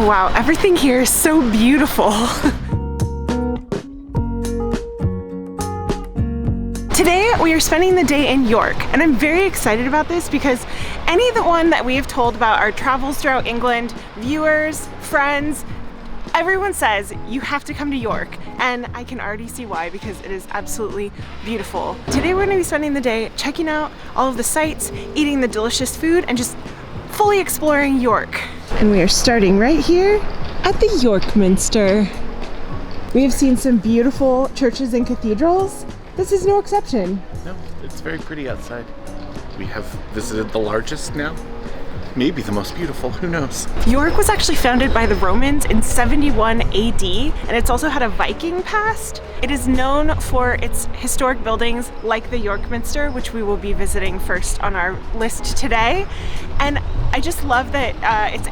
Wow, everything here is so beautiful. Today we are spending the day in York, and I'm very excited about this because anyone that we have told about our travels throughout England, viewers, friends, everyone says you have to come to York, and I can already see why, because it is absolutely beautiful. Today we're going to be spending the day checking out all of the sights, eating the delicious food, and just fully exploring York. And we are starting right here at the York Minster. We have seen some beautiful churches and cathedrals. This is no exception. No, it's very pretty outside. We have visited the largest now. Maybe the most beautiful, who knows? York was actually founded by the Romans in 71 AD, and it's also had a Viking past. It is known for its historic buildings like the York Minster, which we will be visiting first on our list today. And I just love that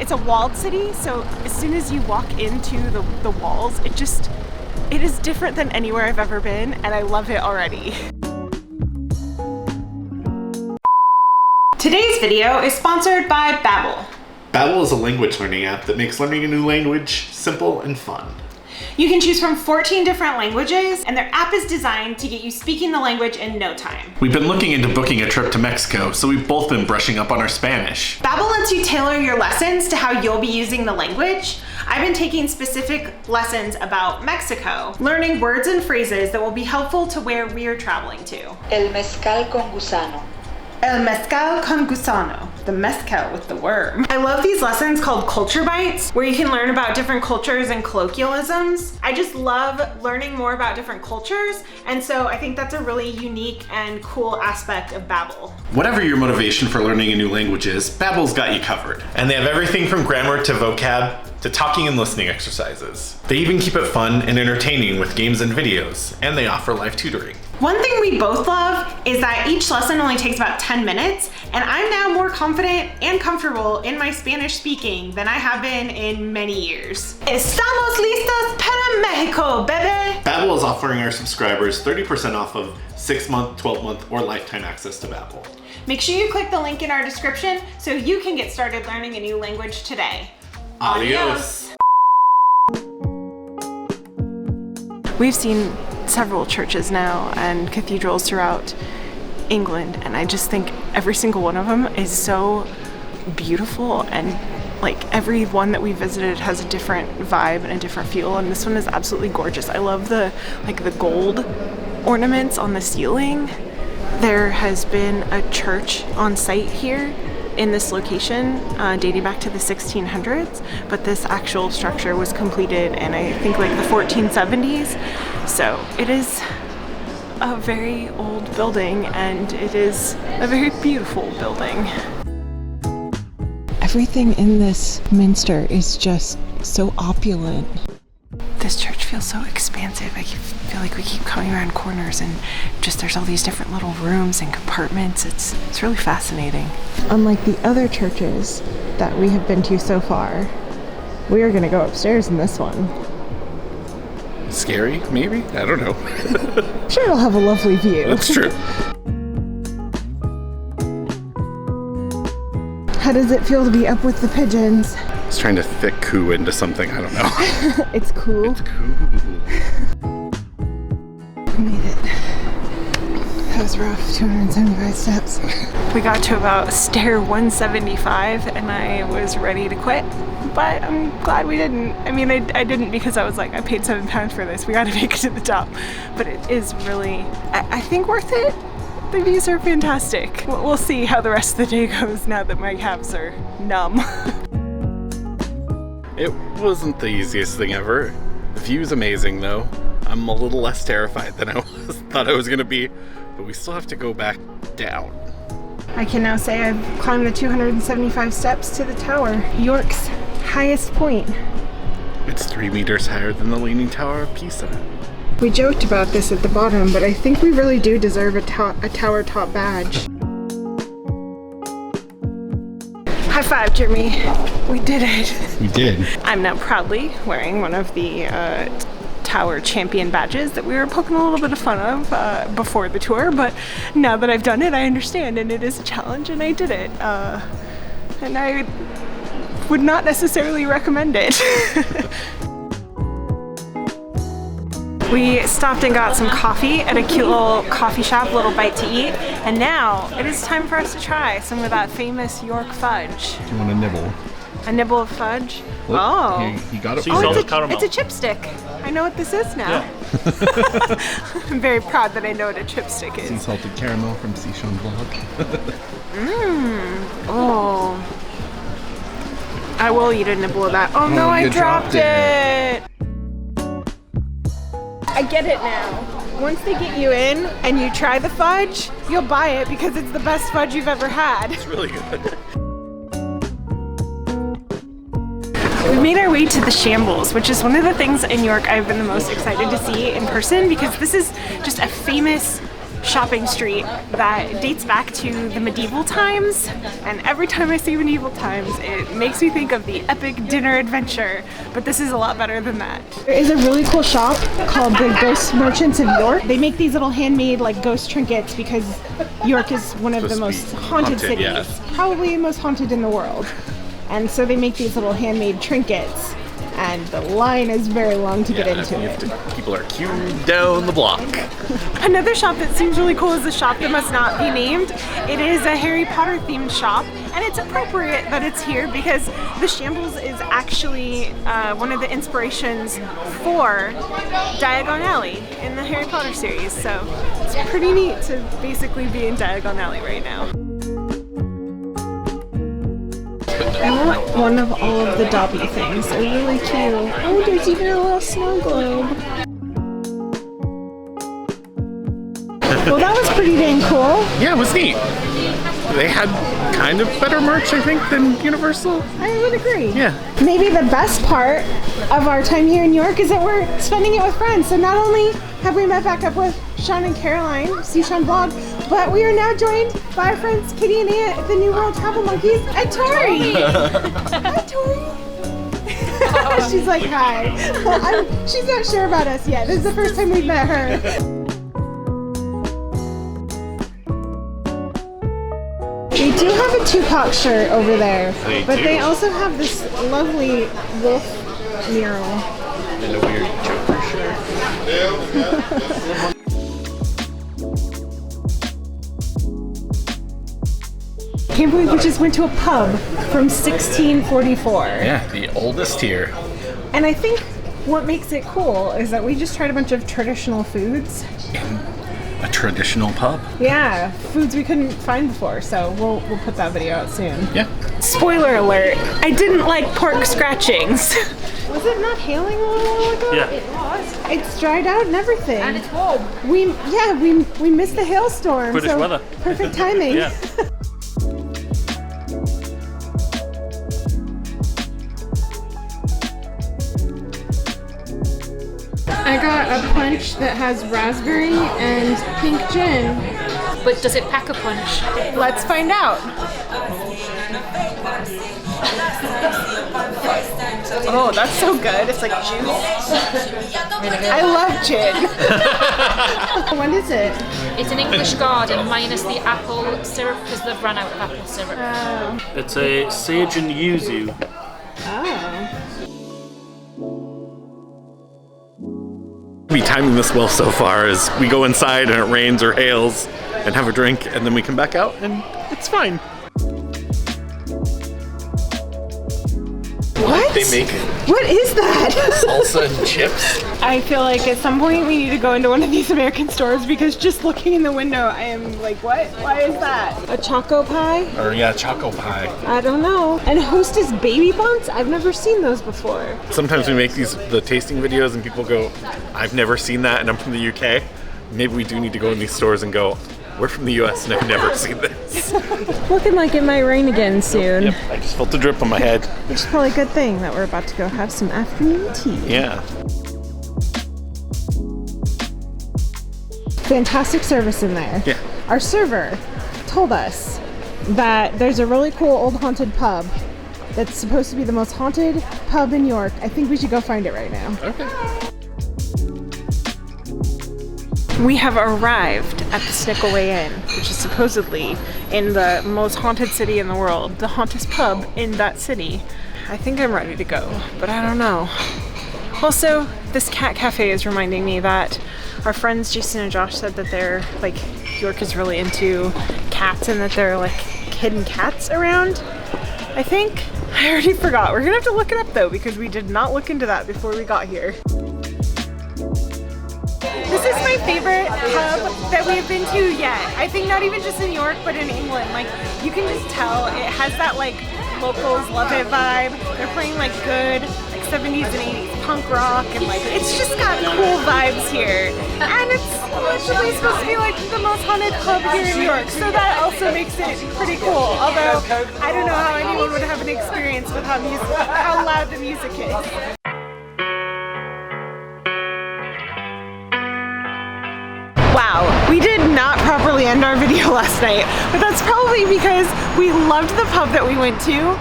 it's a walled city, so as soon as you walk into the walls, it is different than anywhere I've ever been, and I love it already. Today's video is sponsored by Babbel. Babbel is a language learning app that makes learning a new language simple and fun. You can choose from 14 different languages, and their app is designed to get you speaking the language in no time. We've been looking into booking a trip to Mexico, so we've both been brushing up on our Spanish. Babbel lets you tailor your lessons to how you'll be using the language. I've been taking specific lessons about Mexico, learning words and phrases that will be helpful to where we are traveling to. El mezcal con gusano. El mezcal con gusano, the mezcal with the worm. I love these lessons called Culture Bites, where you can learn about different cultures and colloquialisms. I just love learning more about different cultures, and so I think that's a really unique and cool aspect of Babbel. Whatever your motivation for learning a new language is, Babbel's got you covered. And they have everything from grammar to vocab to talking and listening exercises. They even keep it fun and entertaining with games and videos, and they offer live tutoring. One thing we both love is that each lesson only takes about 10 minutes, and I'm now more confident and comfortable in my Spanish speaking than I have been in many years. Estamos listos para Mexico, bebé! Babbel is offering our subscribers 30% off of 6-month, 12-month, or lifetime access to Babbel. Make sure you click the link in our description so you can get started learning a new language today. Adios! We've seen several churches now and cathedrals throughout England, and I just think every single one of them is so beautiful, and like every one that we visited has a different vibe and a different feel, and this one is absolutely gorgeous. I love the gold ornaments on the ceiling. There has been a church on site here in this location dating back to the 1600s, but this actual structure was completed in I think like the 1470s. So it is a very old building, and it is a very beautiful building. Everything in this minster is just so opulent. This church feels so expansive. I feel like we keep coming around corners, and just there's all these different little rooms and compartments. It's really fascinating. Unlike the other churches that we have been to so far, we are gonna go upstairs in this one. Scary, maybe? I don't know. I'm sure it'll have a lovely view. That's true. How does it feel to be up with the pigeons? I was trying to fit "coo" into something, I don't know. It's cool. It's cool. We made it. That was rough, 275 steps. We got to about stair 175 and I was ready to quit, but I'm glad we didn't. I mean, I didn't because I was like, I paid £7 for this. We gotta make it to the top. But it is really, I think worth it. The views are fantastic. We'll see how the rest of the day goes now that my calves are numb. It wasn't the easiest thing ever. The view's amazing though. I'm a little less terrified than I thought I was gonna be, but we still have to go back down. I can now say I've climbed the 275 steps to the tower, York's highest point. It's 3 meters higher than the Leaning Tower of Pisa. We joked about this at the bottom, but I think we really do deserve a tower top badge. High five, Jeremy. We did it. We did. I'm now proudly wearing one of the tower champion badges that we were poking a little bit of fun of before the tour, but now that I've done it, I understand, and it is a challenge, and I did it. And I would not necessarily recommend it. We stopped and got some coffee at a cute little coffee shop, little bite to eat, and now it is time for us to try some of that famous York fudge. Do you want a nibble? A nibble of fudge? Look, oh. He got it. Sea salt caramel. It's a chipstick. I know what this is now. Yeah. I'm very proud that I know what a chipstick is. Sea salted caramel from Shambles blog. Oh. I will eat a nibble of that. Oh no, I you dropped dropped it. I get it now. Once they get you in and you try the fudge, you'll buy it because it's the best fudge you've ever had. It's really good. We made our way to the Shambles, which is one of the things in York I've been the most excited to see in person because this is just a famous shopping street that dates back to the medieval times, and every time I see medieval times it makes me think of the epic dinner adventure, but this is a lot better than that. There is a really cool shop called the Ghost Merchants of York. They make these little handmade like ghost trinkets because York is one of the most haunted cities, yes. probably the most haunted in the world, and so they make these little handmade trinkets. And the line is very long to get into it. People are queued down the block. Another shop that seems really cool is the shop that must not be named. It is a Harry Potter themed shop, and it's appropriate that it's here because the Shambles is actually one of the inspirations for Diagon Alley in the Harry Potter series. So it's pretty neat to basically be in Diagon Alley right now. I want one of all of the Dobby things. They're really cute. Oh, there's even a little snow globe. Well, that was pretty dang cool. Yeah, it was neat. They had kind of better merch, I think, than Universal. I would agree. Yeah. Maybe the best part of our time here in New York is that we're spending it with friends. So not only have we met back up with Sean and Caroline, see Sean blog, but we are now joined by our friends Kitty and Ant at the New World Travel Monkeys and Tori. Hi, Tori. She's like, hi. She's not sure about us yet. This is the first time we've met her. They do have a Tupac shirt over there, but they also have this lovely wolf mural. And a weird Joker shirt. Can't believe we just went to a pub from 1644. Yeah, the oldest here. And I think what makes it cool is that we just tried a bunch of traditional foods. A traditional pub. Yeah, foods we couldn't find before, so we'll put that video out soon. Yeah. Spoiler alert, I didn't like pork scratchings. Was it not hailing a little while ago? Yeah. It was. It's dried out and everything. And it's warm. We missed the hailstorm. British so weather. Perfect timing. Yeah. I got a punch that has raspberry and pink gin. But does it pack a punch? Let's find out. Oh, that's so good. It's like juice. I love gin. What is it? It's an English garden minus the apple syrup because they've run out of apple syrup. It's a sage and yuzu. Oh. Be timing this well so far as we go inside and it rains or hails and have a drink and then we come back out and it's fine. What? They make What is that? salsa and chips. I feel like at some point we need to go into one of these American stores because just looking in the window, I am like, what? Why is that? A choco pie? Or yeah, choco pie. I don't know. And Hostess baby buns? I've never seen those before. Sometimes we make the tasting videos and people go, I've never seen that and I'm from the UK. Maybe we do need to go in these stores and go, we're from the US and I've never seen this. Looking like it might rain again soon. Yep, I just felt a drip on my head. Which is probably a good thing that we're about to go have some afternoon tea. Yeah. Fantastic service in there. Yeah. Our server told us that there's a really cool old haunted pub that's supposed to be the most haunted pub in York. I think we should go find it right now. Okay. We have arrived at the Snickelway Inn, which is supposedly in the most haunted city in the world, the hauntest pub in that city. I think I'm ready to go, but I don't know. Also, this cat cafe is reminding me that our friends Jason and Josh said that they're like, York is really into cats and that there are like hidden cats around, I think. I already forgot. We're gonna have to look it up though because we did not look into that before we got here. This is my favorite pub that we've been to yet. I think not even just in York, but in England. Like, you can just tell it has that like locals love it vibe. They're playing like good like 70s and 80s punk rock and like it's just got cool vibes here. And it's literally supposed to be like the most haunted pub here in York, so that also makes it pretty cool. Although I don't know how anyone would have an experience with how loud the music is. Wow, we did not properly end our video last night, but that's probably because we loved the pub that we went to.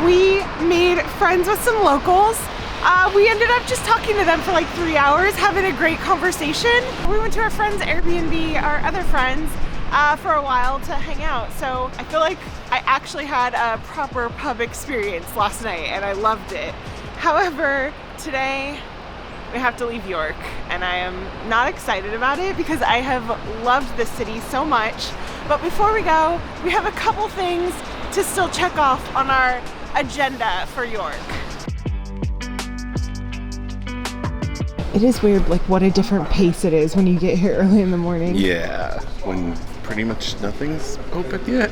We made friends with some locals. We ended up just talking to them for like 3 hours, having a great conversation. We went to our friend's Airbnb, our other friends, for a while to hang out. So I feel like I actually had a proper pub experience last night and I loved it. However, today, we have to leave York and I am not excited about it because I have loved this city so much. But before we go, we have a couple things to still check off on our agenda for York. It is weird like what a different pace it is when you get here early in the morning. Yeah, when pretty much nothing's open yet.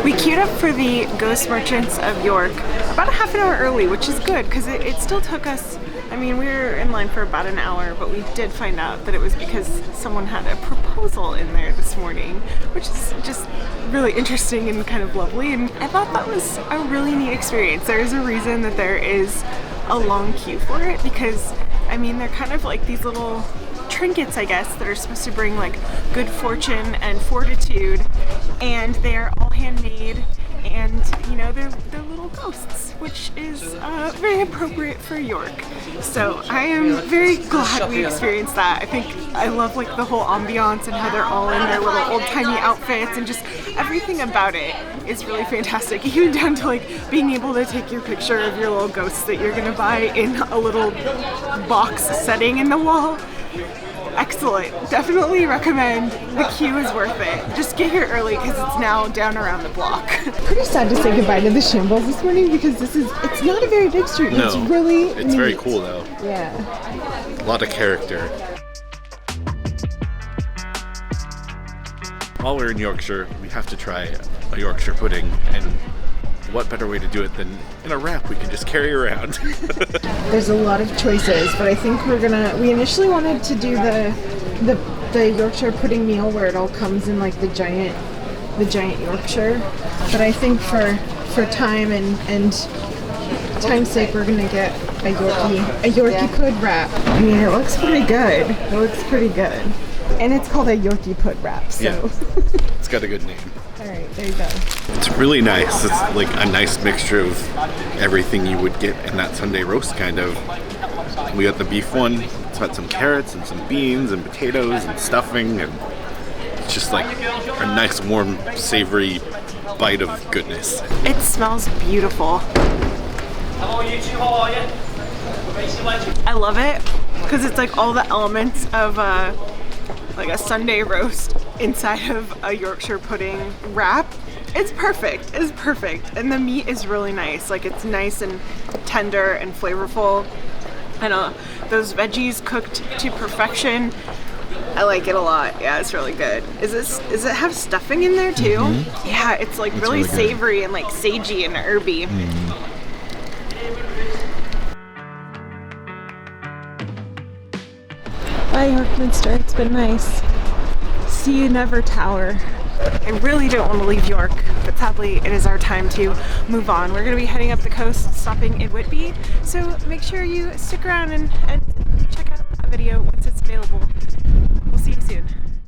We queued up for the Ghost Merchants of York about a half an hour early, which is good because it still took us, I mean, we were in line for about an hour, but we did find out that it was because someone had a proposal in there this morning, which is just really interesting and kind of lovely, and I thought that was a really neat experience. There is a reason that there is a long queue for it because, I mean, they're kind of like these little trinkets, I guess, that are supposed to bring like good fortune and fortitude, and they're all handmade, and you know, they're little ghosts, which is very appropriate for York. So I am very glad we experienced that. I think I love like the whole ambiance and how they're all in their little old-timey outfits, and just everything about it is really fantastic, even down to like being able to take your picture of your little ghosts that you're gonna buy in a little box setting in the wall. Excellent. Definitely recommend. The queue is worth it. Just get here early because it's now down around the block. Pretty sad to say goodbye to the Shambles this morning because it's not a very big street. No, it's really it's neat. very cool though. Yeah. A lot of character. While we're in Yorkshire, we have to try a Yorkshire pudding, and what better way to do it than in a wrap we can just carry around. There's a lot of choices, but I think we initially wanted to do the Yorkshire pudding meal where it all comes in like the giant Yorkshire, but I think for time and time's sake we're gonna get a Yorkie pud wrap. I mean, it looks pretty good. And it's called a Yorkie pud wrap, so. Yeah. It's got a good name. Alright, there you go. It's really nice. It's like a nice mixture of everything you would get in that Sunday roast kind of. We got the beef one. It's got some carrots and some beans and potatoes and stuffing, and it's just like a nice warm savory bite of goodness. It smells beautiful. Hello YouTube, how are you? I love it because it's like all the elements of like a Sunday roast inside of a Yorkshire pudding wrap. It's perfect. It's perfect. And the meat is really nice. Like, it's nice and tender and flavorful. And those veggies cooked to perfection. I like it a lot. Yeah, it's really good. Does it have stuffing in there too? Mm-hmm. Yeah, it's like really savory and like sagey and herby. Mm-hmm. Bye, York Minster. It's been nice. See you never, Tower. I really don't want to leave York, but sadly it is our time to move on. We're going to be heading up the coast, stopping in Whitby, so make sure you stick around and check out that video once it's available. We'll see you soon.